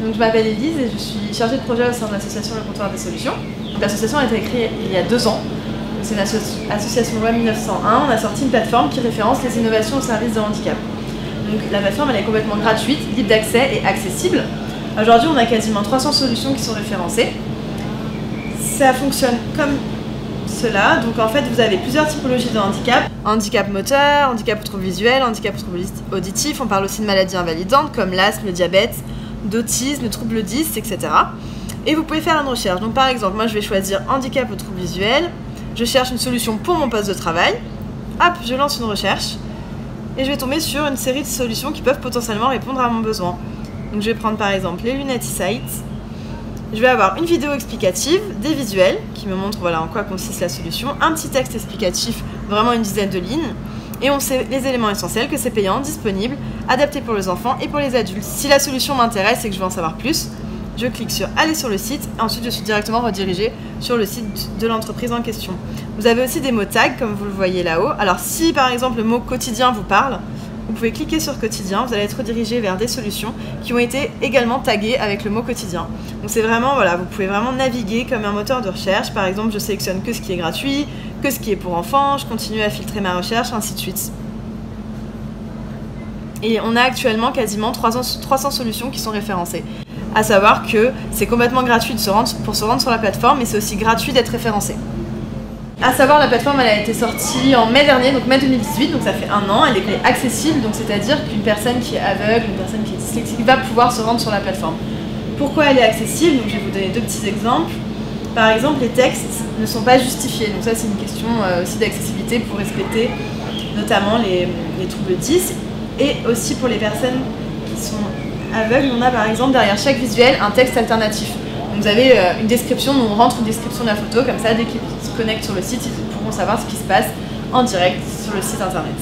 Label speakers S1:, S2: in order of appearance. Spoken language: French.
S1: Donc, je m'appelle Élise et je suis chargée de projet au sein de l'association Le Comptoir des Solutions. L'association a été créée il y a 2 ans. C'est une association loi 1901. On a sorti une plateforme qui référence les innovations au service de handicap. Donc, la plateforme elle est complètement gratuite, libre d'accès et accessible. Aujourd'hui, on a quasiment 300 solutions qui sont référencées. Ça fonctionne comme cela. Donc en fait, vous avez plusieurs typologies de handicap. Handicap moteur, handicap ou trouble visuel, handicap ou trouble auditif. On parle aussi de maladies invalidantes comme l'asthme, le diabète, d'autisme, trouble 10, etc. Et vous pouvez faire une recherche. Donc par exemple, moi je vais choisir handicap ou trouble visuel. Je cherche une solution pour mon poste de travail. Hop, je lance une recherche. Et je vais tomber sur une série de solutions qui peuvent potentiellement répondre à mon besoin. Donc je vais prendre par exemple les lunettes e-sight. Je vais avoir une vidéo explicative, des visuels qui me montrent voilà, en quoi consiste la solution, un petit texte explicatif, vraiment une dizaine de lignes, et on sait les éléments essentiels, que c'est payant, disponible, adapté pour les enfants et pour les adultes. Si la solution m'intéresse et que je veux en savoir plus, je clique sur aller sur le site et ensuite je suis directement redirigée sur le site de l'entreprise en question. Vous avez aussi des mots tags comme vous le voyez là-haut. Alors si par exemple le mot quotidien vous parle, vous pouvez cliquer sur quotidien, vous allez être redirigé vers des solutions qui ont été également taguées avec le mot quotidien. Donc c'est vraiment, voilà, vous pouvez vraiment naviguer comme un moteur de recherche. Par exemple, je sélectionne que ce qui est gratuit, que ce qui est pour enfants, je continue à filtrer ma recherche, ainsi de suite. Et on a actuellement quasiment 300 solutions qui sont référencées. À savoir que c'est complètement gratuit pour se rendre sur la plateforme, mais c'est aussi gratuit d'être référencé. À savoir, la plateforme elle a été sortie en mai dernier, donc mai 2018, donc ça fait 1 an. Elle est accessible, donc c'est-à-dire qu'une personne qui est aveugle, une personne qui est dyslexique va pouvoir se rendre sur la plateforme. Pourquoi elle est accessible? Donc je vais vous donner 2 petits exemples. Par exemple, les textes ne sont pas justifiés, donc ça c'est une question aussi d'accessibilité pour respecter notamment les troubles 10 et aussi pour les personnes qui sont aveugles. On a par exemple derrière chaque visuel un texte alternatif. Donc vous avez une description, on rentre une description de la photo, comme ça dès qu'ils se connectent sur le site, ils pourront savoir ce qui se passe en direct sur le site internet.